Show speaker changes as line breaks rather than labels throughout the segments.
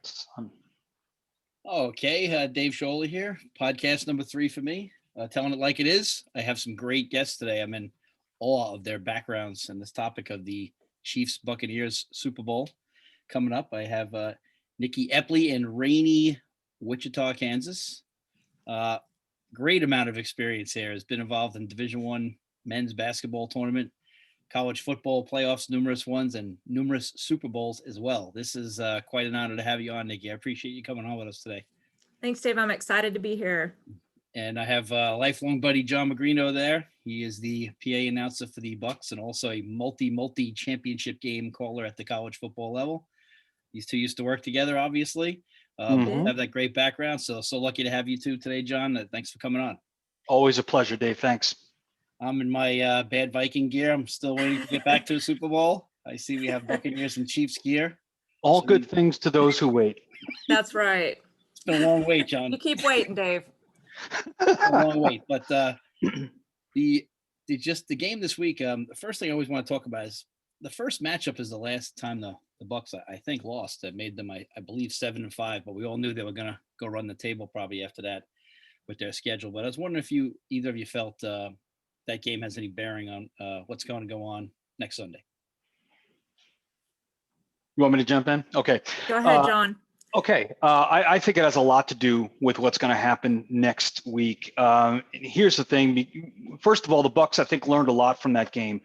Son.
Okay, Dave Scholler here. Podcast number 3 for me. Telling it like it is. I have some great guests today. I'm in awe of their backgrounds and this topic of the Chiefs Buccaneers Super Bowl coming up. I have Nikki Epley in rainy Wichita, Kansas. Great amount of experience here. Has been involved in Division I men's basketball tournament, college football playoffs, numerous ones, and numerous Super Bowls as well. This is quite an honor to have you on, Nikki. I appreciate you coming on with us today.
Thanks, Dave. I'm excited to be here.
And I have lifelong buddy John Magrino there. He is the PA announcer for the Bucs and also a multi championship game caller at the college football level. These two used to work together, obviously. Have that great background. So lucky to have you two today, John. Thanks for coming on.
Always a pleasure, Dave. Thanks.
I'm in my bad Viking gear. I'm still waiting to get back to the Super Bowl. I see we have Buccaneers and Chiefs gear.
All good things to those who wait.
That's right.
It's been a long wait, John.
You keep waiting, Dave.
A long wait. But the game this week, the first thing I always want to talk about is the first matchup is the last time the Bucs, I think, lost. That made them, I believe, 7-5, but we all knew they were going to go run the table probably after that with their schedule. But I was wondering if either of you felt that game has any bearing on what's going to go on next Sunday.
You want me to jump in? Okay.
Go ahead, John.
Okay. I think it has a lot to do with what's going to happen next week. Here's the thing. First of all, the Bucs, I think, learned a lot from that game.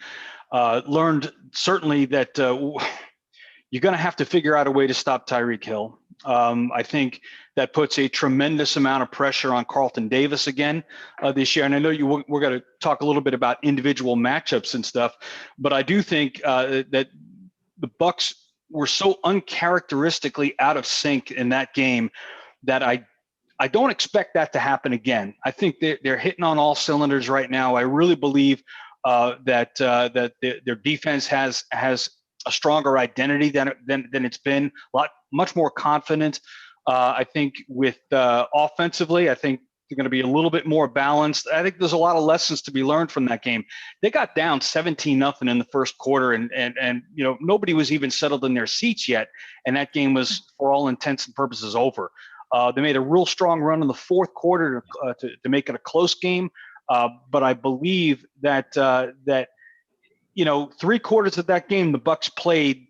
Learned certainly that you're going to have to figure out a way to stop Tyreek Hill. I think that puts a tremendous amount of pressure on Carlton Davis again this year. And I know we're going to talk a little bit about individual matchups and stuff, but I do think that the Bucs were so uncharacteristically out of sync in that game that I don't expect that to happen again. I think they're hitting on all cylinders right now. I really believe that their defense has a stronger identity than it's been, much more confident. I think with offensively, I think they're going to be a little bit more balanced. I think there's a lot of lessons to be learned from that game. They got down 17-0 in the first quarter, and nobody was even settled in their seats yet, and that game was, for all intents and purposes, over. They made a real strong run in the fourth quarter to make it a close game, but I believe that 3 quarters of that game the Bucs played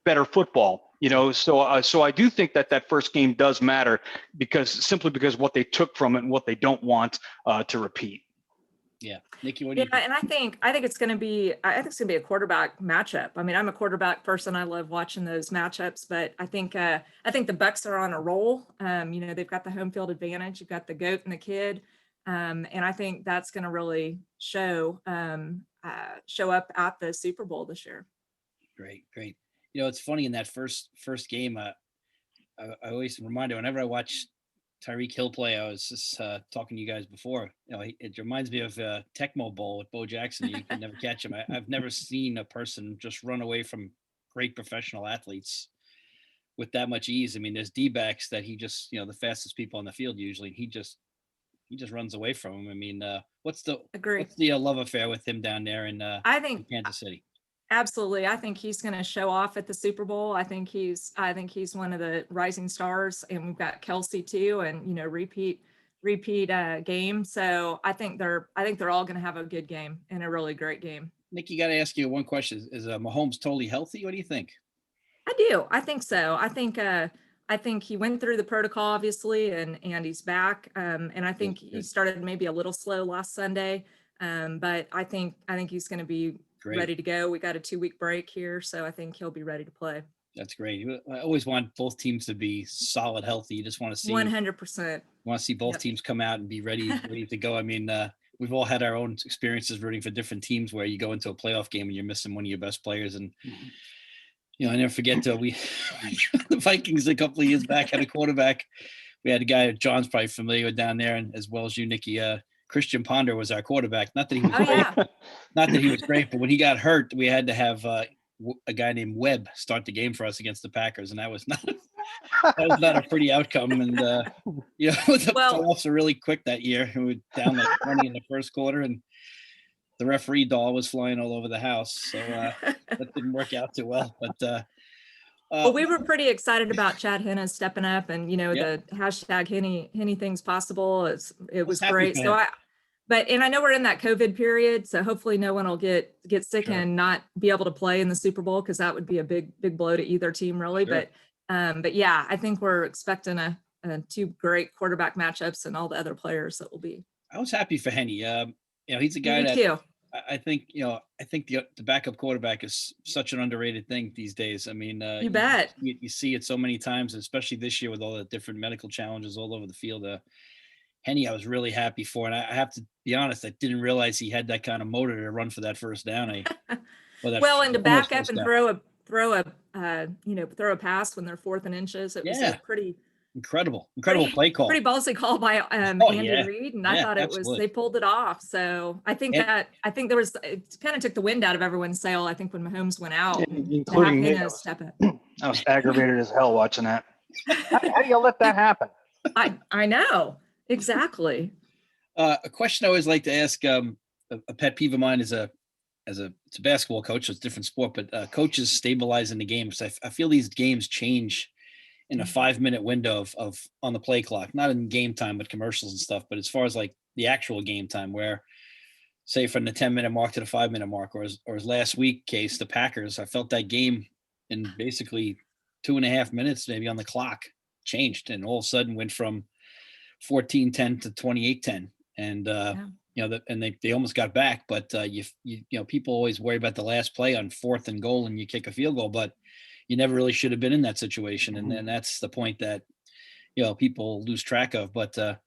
better football. So I do think that first game does matter simply because what they took from it and what they don't want to repeat.
Yeah, Nikki, what do you think?
And I think it's going to be a quarterback matchup. I mean, I'm a quarterback person. I love watching those matchups, but I think the Bucs are on a roll. They've got the home field advantage. You've got the GOAT and the kid, and I think that's going to really show up at the Super Bowl this year.
Great. It's funny in that first game. I always remind you whenever I watch Tyreek Hill play. I was just talking to you guys before. It reminds me of Tecmo Bowl with Bo Jackson. You can never catch him. I've never seen a person just run away from great professional athletes with that much ease. I mean, there's D-backs that he just, the fastest people on the field usually. He just runs away from him. I mean, what's the love affair with him down there in Kansas City?
Absolutely. I think he's going to show off at the Super Bowl. I think he's one of the rising stars, and we've got Kelsey too, and repeat game. So I think they're all going to have a good game and a really great game.
Nick, you got to ask you one question: Is Mahomes totally healthy? What do you think?
I do. I think so. I think he went through the protocol obviously, and he's back. And I think he started maybe a little slow last Sunday, but I think he's going to be ready to go. We got a 2-week break here, so I think he'll be ready to play.
That's great. I always want both teams to be solid, healthy. You just want to see
100%.
Want to see both teams come out and be ready to go. I mean, we've all had our own experiences rooting for different teams where you go into a playoff game and you're missing one of your best players. And I never forget the Vikings a couple of years back had a quarterback. We had a guy John's probably familiar with down there, and as well as you, Nikki. Christian Ponder was our quarterback. Not that he was great. Not that he was great, but when he got hurt, we had to have a guy named Webb start the game for us against the Packers, and that was not a pretty outcome. And the playoffs are really quick that year. We were down like 20 in the first quarter, and the referee doll was flying all over the house, so that didn't work out too well. But
Well, we were pretty excited about Chad Henne stepping up, and
Yep.
the hashtag Henny things possible. It was
happy
great.
for
So
him.
and I know we're in that COVID period, so hopefully no one will get sick
Sure.
and not be able to play in the Super Bowl, because that would be a big blow to either team, really.
Sure.
But yeah, I think we're expecting two great quarterback matchups and all the other players that will be.
I was happy for Henny. He's a guy
Me
that
too.
I think, I think the backup quarterback is such an underrated thing these days. I mean,
You bet.
you see it so many times, especially this year with all the different medical challenges all over the field. Henny, I was really happy for, and I have to be honest, I didn't realize he had that kind of motor to run for that first down.
Well, and to
almost
back up
first
and
down.
throw a pass when they're 4th and inches. It was
Yeah.
a pretty
incredible play call.
pretty ballsy call by
Oh,
Andy
yeah.
Reid, and I
Yeah,
thought
absolutely.
they pulled it off. So I think
And-
it kind of took the wind out of everyone's sail. I think when Mahomes went out, and
Including
to
me.
have Henne step up.
I was aggravated as hell watching that. How do you let that happen?
I know exactly.
A question I always like to ask, a pet peeve of mine is it's a basketball coach, so it's a different sport, but coaches stabilizing the game. So I feel these games change in a 5-minute window of on the play clock, not in game time, but commercials and stuff. But as far as like the actual game time, where say from the 10-minute mark to the 5-minute mark, or as last week case, the Packers, I felt that game in basically 2.5 minutes, maybe on the clock, changed, and all of a sudden went from 14-10 to 28-10. And and they almost got back, but people always worry about the last play on 4th and goal and you kick a field goal, but you never really should have been in that situation. And then that's the point that people lose track of. But how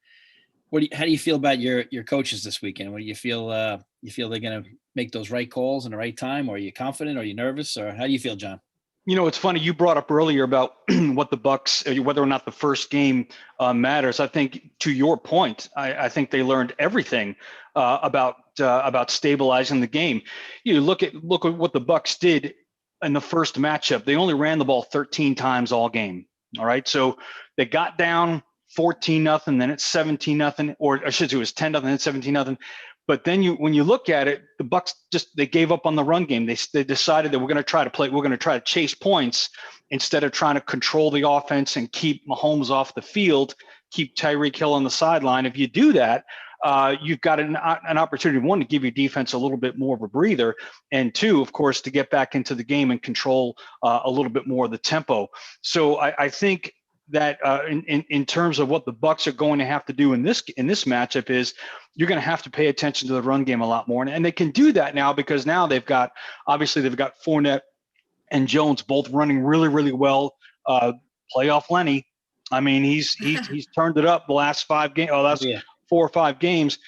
do you feel about your coaches this weekend? What do you feel? You feel they're going to make those right calls in the right time? Or are you confident? Are you nervous? Or how do you feel, John?
It's funny. You brought up earlier about what the Bucks, whether or not the first game matters. I think to your point, I think they learned everything about stabilizing the game. You look at what the Bucks did in the first matchup. They only ran the ball 13 times all game. All right, so they got down 14-0, then it's 17-0, or I should say it was 10-0, then 17-0. But then when you look at it, the Bucks they gave up on the run game. They decided that we're going to try to chase points instead of trying to control the offense and keep Mahomes off the field, keep Tyreek Hill on the sideline. If you do that, you've got an opportunity, one, to give your defense a little bit more of a breather, and two, of course, to get back into the game and control a little bit more of the tempo. So I think that in terms of what the Bucks are going to have to do in this matchup is you're going to have to pay attention to the run game a lot more, and they can do that now because now they've got Fournette and Jones both running really, really well. Playoff Lenny, I mean, he's turned it up the last 5 games. Oh, that's 4 or 5 games.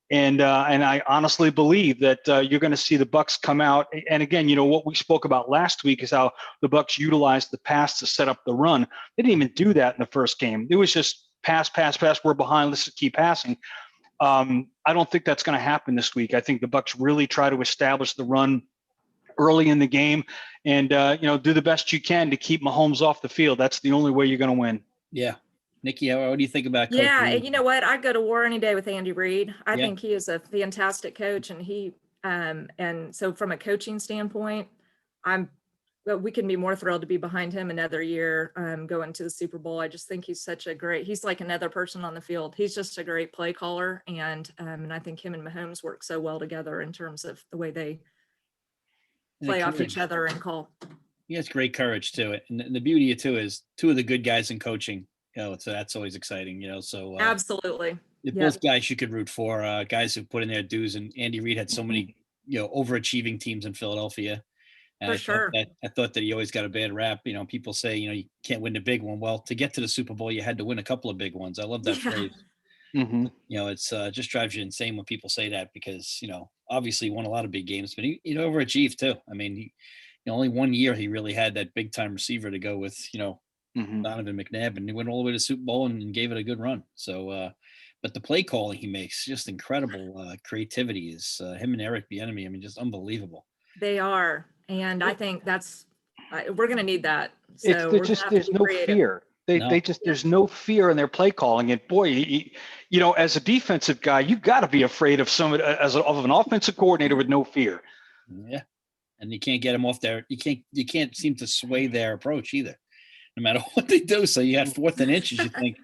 And I honestly believe that you're going to see the Bucks come out. And again, what we spoke about last week is how the Bucks utilized the pass to set up the run. They didn't even do that in the first game. It was just pass. We're behind. Let's just keep passing. I don't think that's going to happen this week. I think the Bucks really try to establish the run early in the game, and do the best you can to keep Mahomes off the field. That's the only way you're going to win.
Yeah. Nikki, what do you think about Coach
Yeah,
Reid?
you know what? I'd go to war any day with Andy Reid. I
Yeah.
think he is a fantastic coach, and and so from a coaching standpoint, we can be more thrilled to be behind him another year, going to the Super Bowl. I just think he's he's like another person on the field. He's just a great play caller, and I think him and Mahomes work so well together in terms of the way they play off each other and call.
He has great courage to it, and the beauty of too is 2 of the good guys in coaching. So that's always exciting. So
Absolutely.
both guys you could root for, guys who put in their dues. And Andy Reid had so many overachieving teams in Philadelphia. And
For sure.
I thought that he always got a bad rap. People say you can't win the big one. Well, to get to the Super Bowl, you had to win a couple of big ones. I love that phrase.
Mm-hmm.
It's just drives you insane when people say that because obviously he won a lot of big games, but he overachieved too. I mean, he only 1 year he really had that big time receiver to go with Donovan McNabb, and he went all the way to Super Bowl and gave it a good run. So, but the play calling he makes, just incredible creativity. Is him and Eric Bieniemy, I mean, just unbelievable.
They are, and I think we're going to need that. So
There's no fear. There's no fear in their play calling. And boy, as a defensive guy, you've got to be afraid of of an offensive coordinator with no fear.
Yeah. and you can't get them off there. You can't seem to sway their approach either, no matter what they do. So you had 4th and inches. You think,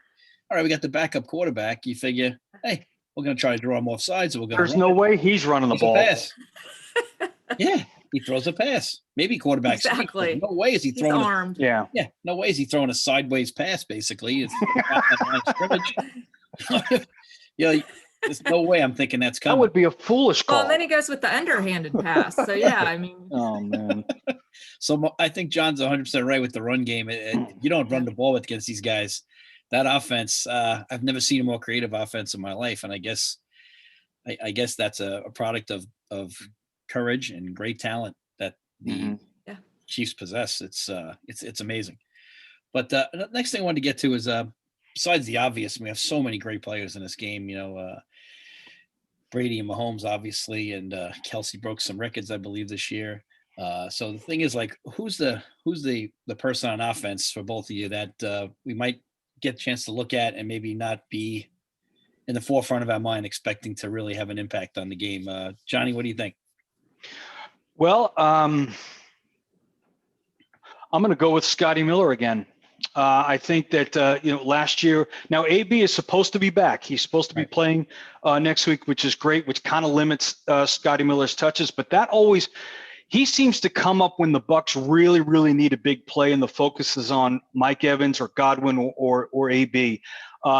all right, we got the backup quarterback. You figure, hey, we're going to try to draw him off sides. Or we're going
There's no way he's running the ball.
Pass. Yeah, he throws a pass. Maybe quarterback.
Exactly.
No way is he throwing.
He's armed.
Yeah.
Yeah, no way is he throwing a sideways pass. Basically, it's yeah. There's no way I'm thinking that's coming.
That would be a foolish call.
Well, and then he goes with the underhanded pass. So yeah, I mean.
Oh man.
So I think John's 100% right with the run game. You don't run the ball against these guys. That offense, I've never seen a more creative offense in my life, and I guess that's a product of courage and great talent that the Chiefs possess. It's amazing. But the next thing I wanted to get to is besides the obvious, we have so many great players in this game. Brady and Mahomes, obviously, and Kelsey broke some records, I believe, this year. So the thing is, like, who's the person on offense for both of you that we might get a chance to look at and maybe not be in the forefront of our mind expecting to really have an impact on the game? Johnny, what do you think?
Well, I'm going to go with Scotty Miller again. I think that, last year, now AB is supposed to be back. He's supposed to be playing next week, which is great, which kind of limits Scotty Miller's touches. But he seems to come up when the Bucs really, really need a big play, and the focus is on Mike Evans or Godwin or AB.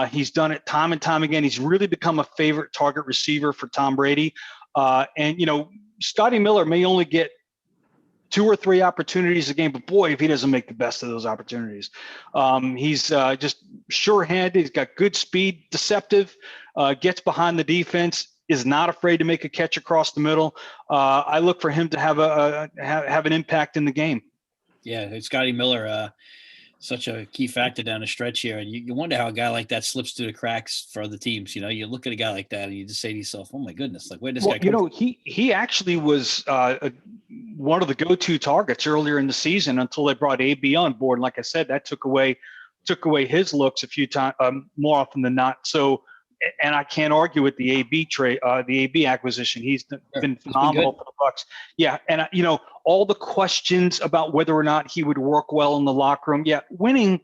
He's done it time and time again. He's really become a favorite target receiver for Tom Brady. Scotty Miller may only get 2 or 3 opportunities a game, but boy, if he doesn't make the best of those opportunities. He's just sure-handed. He's got good speed, deceptive, gets behind the defense, is not afraid to make a catch across the middle. I look for him to have an impact in the game.
Yeah, Scotty Miller, such a key factor down the stretch here. And you wonder how a guy like that slips through the cracks for other teams. You look at a guy like that and you just say to yourself, oh my goodness, like where this guy come from?
He actually was one of the go-to targets earlier in the season until they brought AB on board. And like I said, that took away his looks a few times, more often than not. So, and I can't argue with the AB trade, the AB acquisition. He's been phenomenal for the Bucs. Yeah, and all the questions about whether or not he would work well in the locker room. Yeah, winning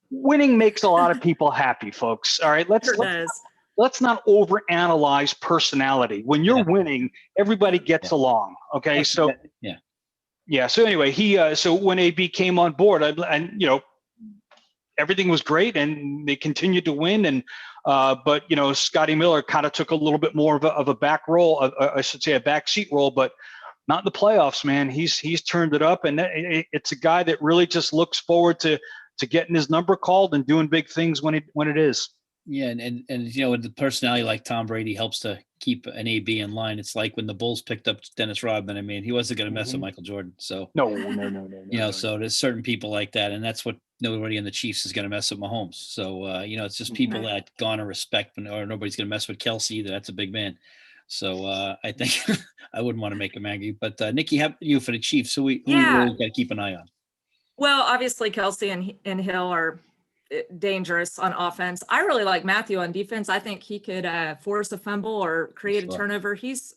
makes a lot of people happy, folks. All right, let's not overanalyze personality. When you're winning, everybody gets along. Okay, so yeah. So anyway, so when AB came on board, everything was great, and they continued to win. And but Scotty Miller kind of took a little bit more of a back role, I should say a backseat role, but not in the playoffs, man. He's turned it up, and it's a guy that really just looks forward to getting his number called and doing big things when it is.
Yeah, and the personality like Tom Brady helps to keep an AB in line. It's like when the Bulls picked up Dennis Rodman. I mean, he wasn't going to mess with Michael Jordan. So no. So there's certain people like that, and that's what nobody in the Chiefs is going to mess with Mahomes. So it's just people that garner respect, or nobody's going to mess with Kelsey either. That's a big man. So I think I wouldn't want to make him angry. But Nikki, how about you for the Chiefs? So we really got to keep an eye on.
Well, obviously Kelsey and Hill are dangerous on offense. I really like Matthew on defense. I think he could force a fumble or create a turnover. He's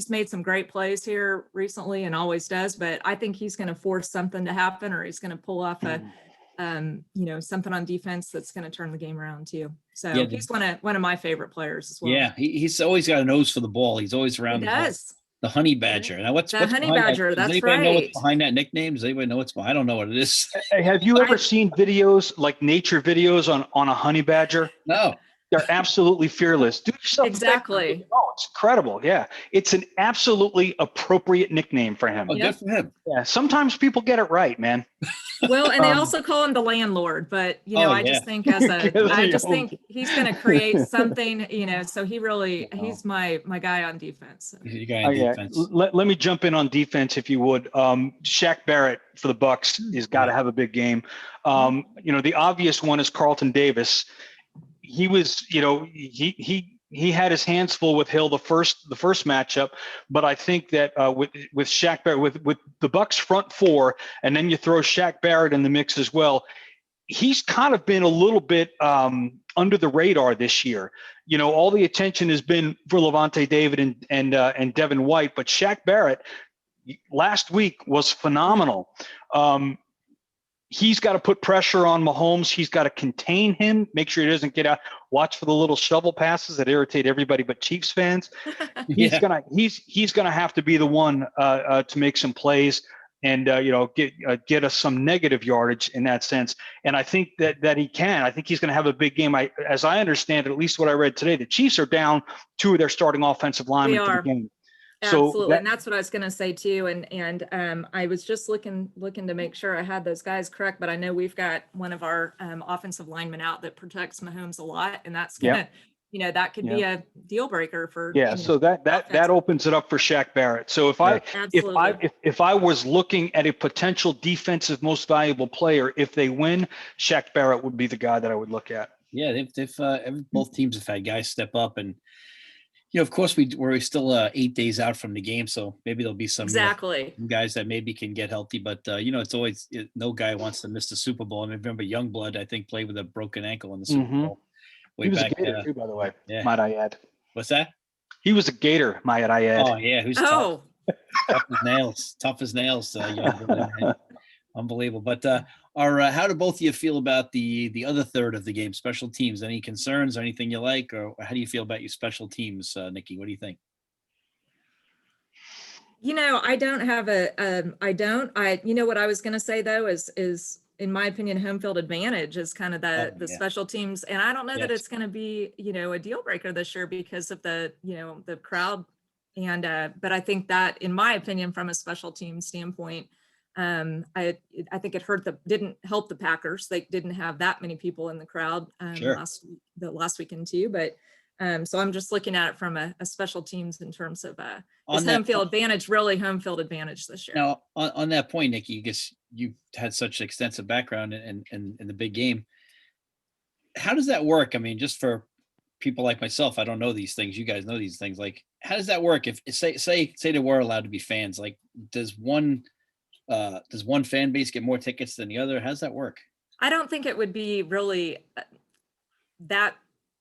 made some great plays here recently and always does, but I think he's going to force something to happen, or he's going to pull off something on defense that's going to turn the game around too. So he's one of my favorite players as well.
Yeah, he's always got a nose for the ball. He's always around.
He does.
The Honey Badger. Now, what's
Honey Badger?
Does anybody know what's behind that nickname? Does anybody know what's behind? I don't know what it is.
Have you ever seen videos, like nature videos on a honey badger?
No.
They're absolutely fearless. Do yourself
exactly.
Oh, it's incredible. Yeah. It's an absolutely appropriate nickname for him.
Oh, good for him.
Yeah. Sometimes people get it right, man.
Well, and they also call him the landlord, but just think think he's going to create something, so he's my guy on defense.
Your guy on defense.
Let me jump in on defense if you would. Shaq Barrett for the Bucs has got to have a big game. The obvious one is Carlton Davis. He was, he had his hands full with Hill the first matchup, but I think that with Shaq Barrett, with the Bucs front four, and then you throw Shaq Barrett in the mix as well, he's kind of been a little bit under the radar this year. All the attention has been for Levante David and Devin White, but Shaq Barrett, last week was phenomenal. He's got to put pressure on Mahomes. He's got to contain him, make sure he doesn't get out. Watch for the little shovel passes that irritate everybody but Chiefs fans. He's gonna have to be the one to make some plays and get us some negative yardage in that sense. And I think that he can. I think he's going to have a big game. As I understand it, at least what I read today, the Chiefs are down 2 of their starting offensive linemen for the game.
Absolutely. And that's what I was going to say too. And I was just looking to make sure I had those guys correct, but I know we've got one of our offensive linemen out that protects Mahomes a lot, and that's gonna, that could be a deal breaker for.
So that opens it up for Shaq Barrett. So if I was looking at a potential defensive most valuable player, if they win, Shaq Barrett would be the guy that I would look at.
Yeah, both teams have had guys step up, and of course we're still 8 days out from the game, so maybe there'll be some guys that maybe can get healthy. But it's always no guy wants to miss the Super Bowl. I remember Youngblood, I think, played with a broken ankle in the Super Bowl.
He was a Gator too, by the way. Yeah. Might I add?
What's that?
He was a Gator, might I add?
Oh yeah, who's tough as nails. Youngblood, unbelievable. But how do both of you feel about the other third of the game, special teams? Any concerns or anything you like, or how do you feel about your special teams, Nikki? What do you think?
I don't have what I was going to say though is in my opinion, home field advantage is kind of the special teams. And I don't know that it's going to be, a deal breaker this year because of the crowd. And, but I think that in my opinion, from a special team standpoint, I think it didn't help the Packers. They didn't have that many people in the crowd last weekend too. But so I'm just looking at it from a special teams in terms of is home field advantage really home field advantage this year.
Now on that point, Nikki, I guess you had such extensive background in the big game. How does that work? I mean, just for people like myself, I don't know these things. You guys know these things. Like, how does that work? If say there were allowed to be fans, like does one fan base get more tickets than the other? How does that work?
I don't think it would be really that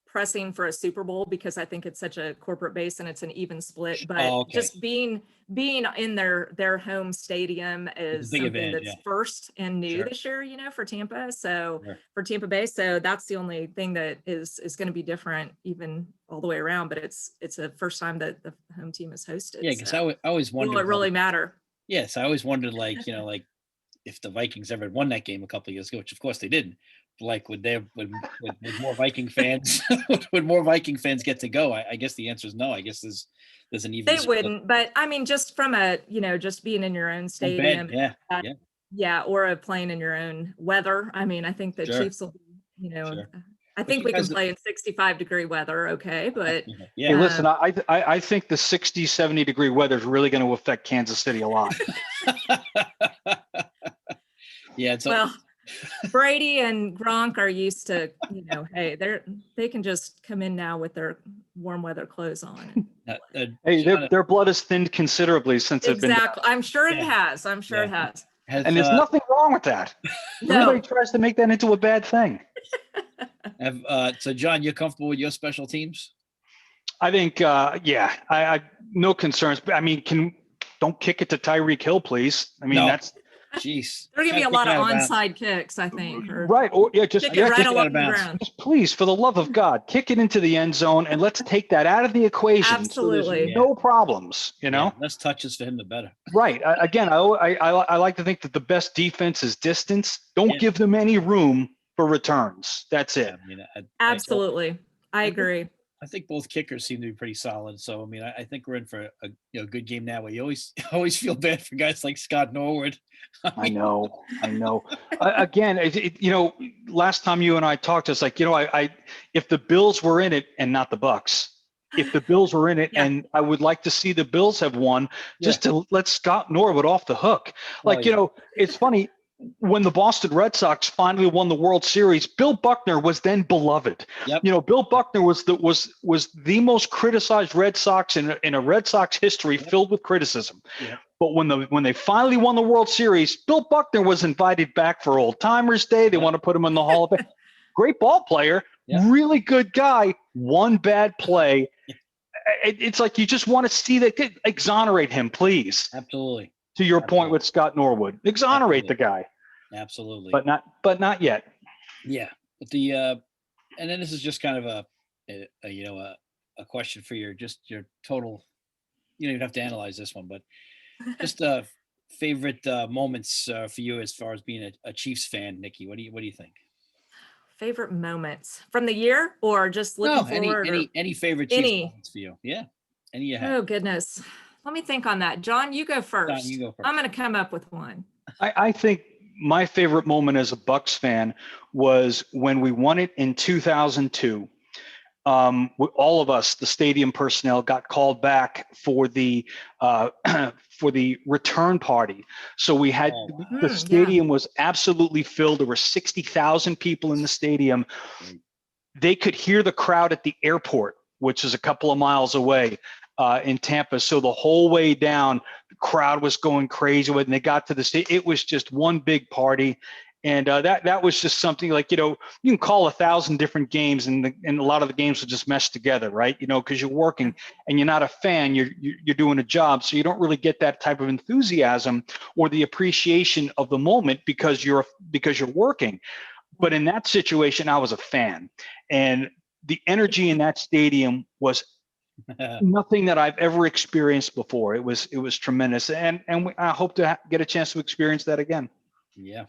pressing for a Super Bowl because I think it's such a corporate base and it's an even split. But just being in their home stadium is something that's first and new this year, for Tampa. So for Tampa Bay, so that's the only thing that is going to be different, even all the way around. But it's the first time that the home team is hosted.
Yeah, because I always wondered.
Will it really matter?
Yes, I always wondered, like if the Vikings ever won that game a couple of years ago, which of course they didn't. Like, would more Viking fans would more Viking fans get to go? I guess the answer is no. I guess there's an even.
They wouldn't, but I mean, just from just being in your own stadium, or playing in your own weather. I mean, I think the Chiefs will, I think we can play in 65-degree weather, okay, but
hey, listen, I think the 60, 70-degree weather is really going to affect Kansas City a lot.
Well, Brady and Gronk are used to, hey, they can just come in now with their warm weather clothes on.
Hey, their blood has thinned considerably since it's been.
Exactly. I'm sure it has. I'm sure it has.
And there's nothing wrong with that. Everybody tries to make that into a bad thing.
So, John, you're comfortable with your special teams?
I think, I no concerns. I mean, don't kick it to Tyreek Hill, please. I mean, that's.
Jeez.
There's gonna be a lot of onside kicks, I think.
Right. Or just
kick it right along the ground.
Just please, for the love of God, kick it into the end zone and let's take that out of the equation.
Absolutely.
So no problems,
less touches for him, the better.
Right. Again, I like to think that the best defense is distance. Don't give them any room for returns. That's it.
I mean,
absolutely. I agree.
I think both kickers seem to be pretty solid. So, I mean, I think we're in for a good game now. Where you always feel bad for guys like Scott Norwood.
I know. Again, last time you and I talked, it's like, if the Bills were in it and not the Bucks, if the Bills were in it, and I would like to see the Bills have won just to let Scott Norwood off the hook. It's funny. When the Boston Red Sox finally won the World Series, Bill Buckner was then beloved.
Yep.
Bill Buckner was the most criticized Red Sox in a Red Sox history, filled with criticism.
Yep.
But when they finally won the World Series, Bill Buckner was invited back for Old Timers Day. They want to put him in the Hall of Fame. Great ball player, really good guy. One bad play. It's like you just want to see that. Exonerate him, please.
Absolutely.
To your point
Absolutely.
with Scott Norwood, exonerate the guy,
Absolutely.
but not yet.
Yeah. But the and then this is just kind of a question for your total, you don't even have to analyze this one, but just favorite moments for you as far as being a Chiefs fan, Nikki. What do you think?
Favorite moments from the year or just looking
No,
forward or
any favorite Chiefs
any?
moments for you? Yeah. Any you have.
Oh, goodness. Let me think on that. John, you go
John,
first.
you go
I'm
first.
going to come up with one.
I think my favorite moment as a Bucks fan was when we won it in 2002. All of us, the stadium personnel, got called back for the for the return party. So we had
Oh, wow.
the
Yeah.
stadium was absolutely filled. There were 60,000 people in the stadium.
Great.
They could hear the crowd at the airport, which is a couple of miles away in Tampa. So the whole way down, the crowd was going crazy. When they got to the state, it was just one big party. And that was just something like, you can call 1,000 different games and a lot of the games will just mesh together, right? Because you're working and you're not a fan, you're doing a job. So you don't really get that type of enthusiasm or the appreciation of the moment because you're working. But in that situation, I was a fan, and the energy in that stadium was nothing that I've ever experienced before. It was tremendous, and I hope to get a chance to experience that again.
Yeah.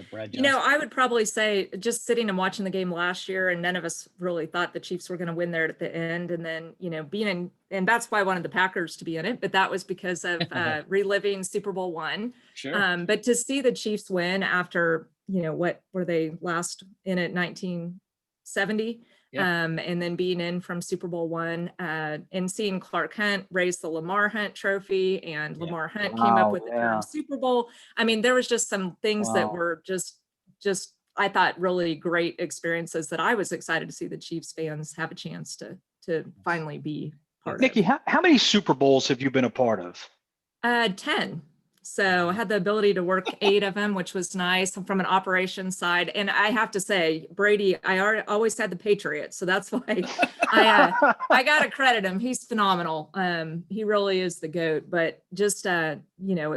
Brad
You know,
Johnson.
I would probably say just sitting and watching the game last year, and none of us really thought the Chiefs were going to win there at the end. And then, being in, and that's why I wanted the Packers to be in it, but that was because of reliving Super Bowl I.
Sure.
But to see the Chiefs win after, what were they last in it, 1970?
Yeah.
And then being in from Super Bowl I, and seeing Clark Hunt raise the Lamar Hunt trophy, and
Yeah.
Lamar Hunt came
Wow,
up with the
yeah.
term Super Bowl. I mean, there was just some things that
Wow.
were just I thought really great experiences that I was excited to see the Chiefs fans have a chance to finally be part
Nikki,
of.
how many Super Bowls have you been a part of?
10. So I had the ability to work 8 of them, which was nice from an operations side. And I have to say, Brady, always had the Patriots. So that's why I got to credit him. He's phenomenal. He really is the GOAT, but just, it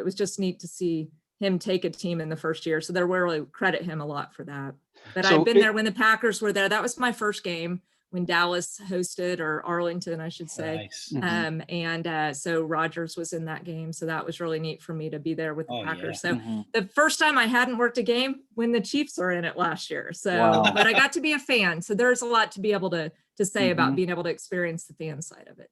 was just neat to see him take a team in the first year. So they're really credit him a lot for that. But
So
I've been there when the Packers were there. That was my first game when Dallas hosted, or Arlington, I should say.
Nice.
So Rodgers was in that game. So that was really neat for me to be there with the
Oh,
Packers.
yeah.
So the first time I hadn't worked a game when the Chiefs were in it last year. So,
Wow.
but I got to be a fan. So there's a lot to be able to say about being able to experience the fan side of it.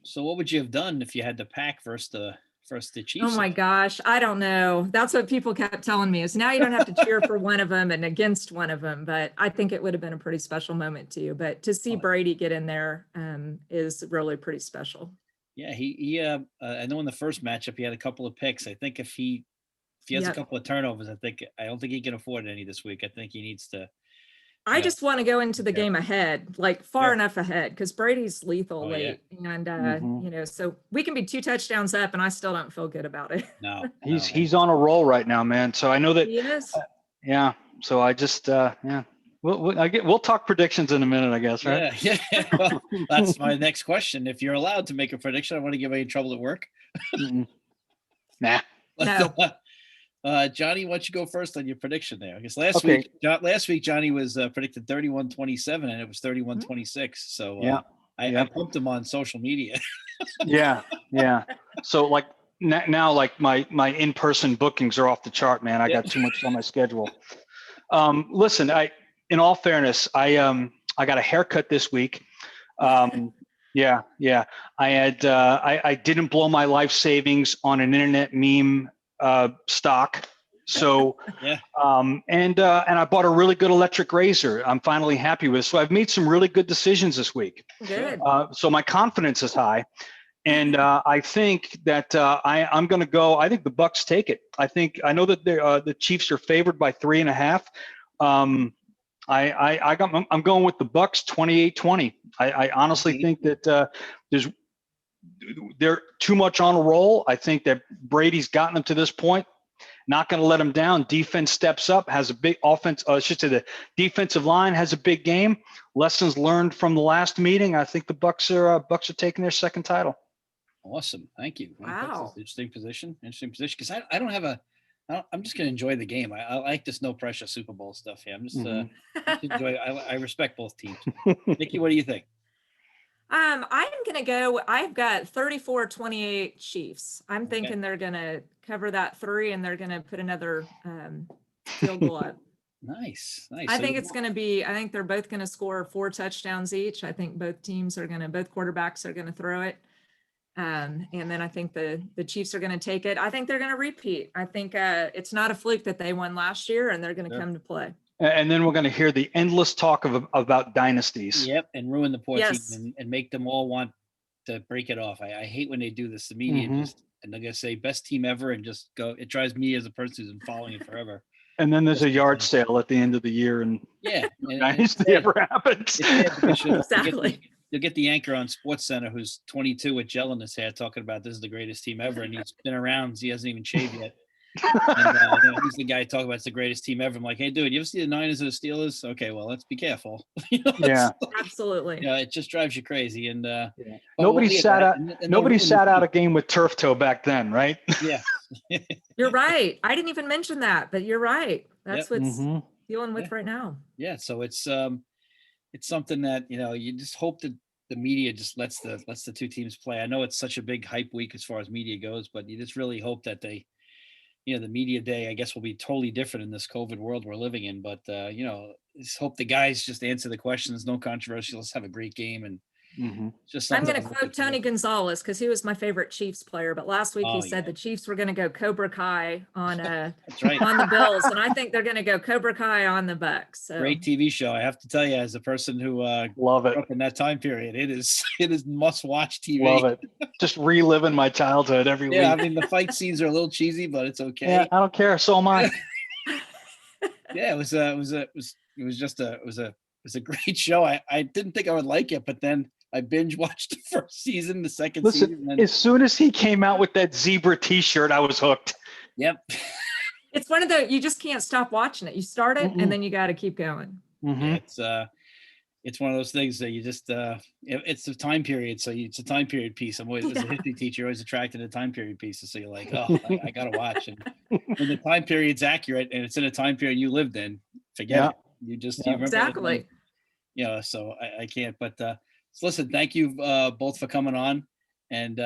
So what would you have done if you had the Pack versus the Chiefs?
Oh my gosh, I don't know. That's what people kept telling me, is now you don't have to cheer for one of them and against one of them. But I think it would have been a pretty special moment too. But to see Brady get in there is really pretty special.
Yeah, he I know in the first matchup he had a couple of picks. I think if he has a couple of turnovers, I don't think he can afford any this week. I think he needs to.
I just want to go into the
Yeah.
game ahead, like far enough ahead, because Brady's lethal late. And, so we can be 2 touchdowns up and I still don't feel good about it.
No,
He's on a roll right now, man. So I know that.
He is.
Yeah. So I just, yeah. We'll talk predictions in a minute, I guess, right?
Yeah. Well, that's my next question. If you're allowed to make a prediction, I want to get you in trouble at work.
Nah.
No.
Johnny, why don't you go first on your prediction there? I guess last week Johnny was predicted 31-27 and it was 31-26. So I pumped him on social media.
Yeah. So like now, like my in-person bookings are off the chart, man. I got too much on my schedule. Listen, in all fairness, I got a haircut this week. Yeah. I had I didn't blow my life savings on an internet meme stock. So, and I bought a really good electric razor. I'm finally happy with it. So I've made some really good decisions this week.
Good.
So my confidence is high. And I think that I'm going to go. I think the Bucks take it. I know that the Chiefs are favored by 3.5. I'm going with the Bucks 28-20. I honestly think that they're too much on a roll. I think that Brady's gotten them to this point. Not going to let them down. Defense steps up, has a big offense. I should say the defensive line has a big game. Lessons learned from the last meeting. I think the Bucks are taking their second title.
Awesome. Thank you. That's an
Wow.
interesting position. Because I don't have I'm just going to enjoy the game. I like this no pressure Super Bowl stuff here. I'm just, just enjoy. I respect both teams. Nikki, what do you think?
I'm gonna go. I've got 34-28 Chiefs. I'm
Okay.
thinking they're gonna cover that 3 and they're gonna put another field goal up.
Nice.
I
So
think it's going to be, I think they're both going to score 4 touchdowns each. I think both quarterbacks are going to throw it. And then I think the Chiefs are going to take it. I think they're going to repeat. I think it's not a fluke that they won last year and they're going to
Sure.
come to play.
And then we're going to hear the endless talk about dynasties.
Yep, and ruin the poor
Yes.
team and make them all want to break it off. I hate when they do this. The media and they're gonna say best team ever and just go. It drives me as a person who's been following it forever.
And then there's a yard sale at the end of the year, and
Yeah,
dynasty ever happens.
Exactly.
You'll get the anchor on Sports Center who's 22 with gel in his hair talking about this is the greatest team ever, and he's been around. He hasn't even shaved yet. And he's the guy talking about it's the greatest team ever. I'm like, hey, dude, you ever see the Niners or the Steelers? Okay, well, let's be careful.
Yeah,
Absolutely.
Yeah, it just drives you crazy. And
nobody sat out a game with turf toe back then, right?
Yeah,
You're right. I didn't even mention that, but you're right. That's
Yep.
what's dealing with right now.
Yeah, so it's something that you just hope that the media just lets the two teams play. I know it's such a big hype week as far as media goes, but you just really hope that they. The media day, I guess, will be totally different in this COVID world we're living in. But, just hope the guys just answer the questions. No controversy. Let's have a great game. And just
I'm
something.
going to quote Tony Gonzalez because he was my favorite Chiefs player. But last week he said the Chiefs were going to go Cobra Kai on
That's right.
on the Bills, and I think they're going to go Cobra Kai on the Bucks. So.
Great TV show. I have to tell you, as a person who
love it
grew up in that time period, it is must watch TV.
Love it. Just reliving my childhood every week.
Yeah, I mean the fight scenes are a little cheesy, but it's okay.
Yeah, I don't care. So am I.
Yeah, it was a great show. I didn't think I would like it, but then I binge watched the first season, the second season.
Listen, as soon as he came out with that zebra T-shirt, I was hooked.
Yep.
It's one of the, you just can't stop watching it. You start it and then you got to keep going.
Yeah, it's one of those things that you just it's a time period. So it's a time period piece. I'm always, as a history teacher, always attracted to time period pieces. So you're like, oh, I got to watch. And when the time period's accurate and it's in a time period you lived in, forget it. You just you remember
exactly.
So I can't. But so listen, thank you both for coming on. And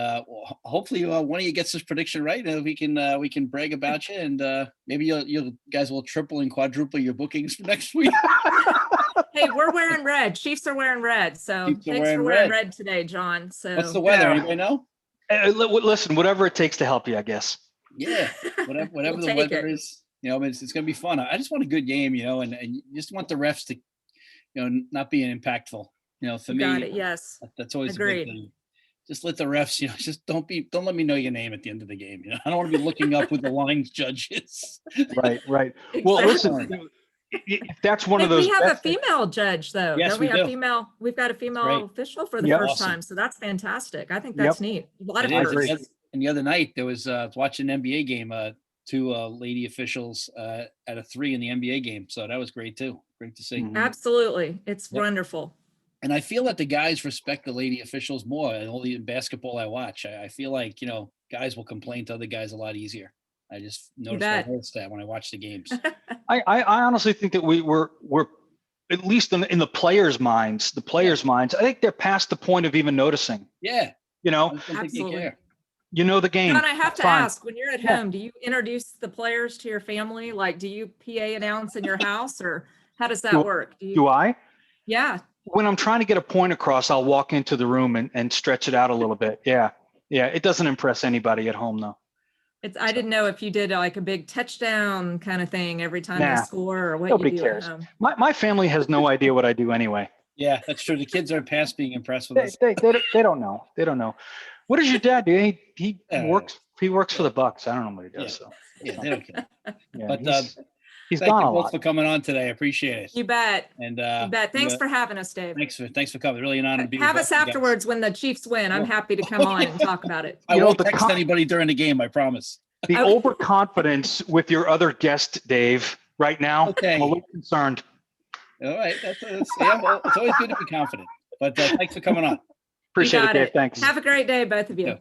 hopefully one of you gets this prediction right, and we can brag about you, and maybe you guys will triple and quadruple your bookings for next week.
Hey, we're wearing red. Chiefs are wearing red, so thanks for wearing red today, John. So
what's the weather? Anybody know?
Listen, whatever it takes to help you, I guess.
Yeah, whatever
We'll
the weather is, it's going to be fun. I just want a good game, and you just want the refs to, not being impactful. For me,
got it. Yes,
that's always
agreed.
a big thing. Just let the refs, just don't let me know your name at the end of the game. I don't want to be looking up who the line judge is.
Right.
Exactly.
Well, listen, if that's one of those.
We have a female judge, though.
Yes,
Don't we
we
have
do.
female? We've got a female official for the first time, so that's fantastic. I think that's neat. A lot of
firsts. And the other night there was watching an NBA game. 2 lady officials at a 3 in the NBA game, so that was great too. Great to see.
Absolutely, it's wonderful.
And I feel that the guys respect the lady officials more. And all the basketball I watch, I feel like guys will complain to other guys a lot easier. I just noticed that when I watch the games.
I honestly think that we're at least in the players' minds. I think they're past the point of even noticing.
Yeah,
I
don't think they care.
The game.
John, I have to ask, when you're at home, do you introduce the players to your family? Like, do you PA announce in your house, or how does that work?
Do I?
Yeah.
When I'm trying to get a point across, I'll walk into the room and stretch it out a little bit. Yeah. It doesn't impress anybody at home, though.
I didn't know if you did like a big touchdown kind of thing every time they score, or what
nobody
you do
cares.
at home.
My family has no idea what I do anyway.
Yeah, that's true. The kids are past being impressed with us.
They don't know. They don't know. What does your dad do? He works. He works for the Bucks. I don't know what he does. So
they don't care.
Yeah,
but
he's
thank
gone
you
a
both
lot.
for coming on today. I appreciate it.
You bet.
And
you bet. Thanks for having us, Dave.
Thanks for coming. Really an honor to be.
Have us afterwards when the Chiefs win. I'm happy to come on and talk about it.
I won't text anybody during the game. I promise.
The overconfidence with your other guest, Dave, right now.
Okay.
I'm a little concerned.
All right. Well, it's always good to be confident. But thanks for coming on.
Appreciate it, Dave. Thanks.
Have a great day, both of you.
Yeah.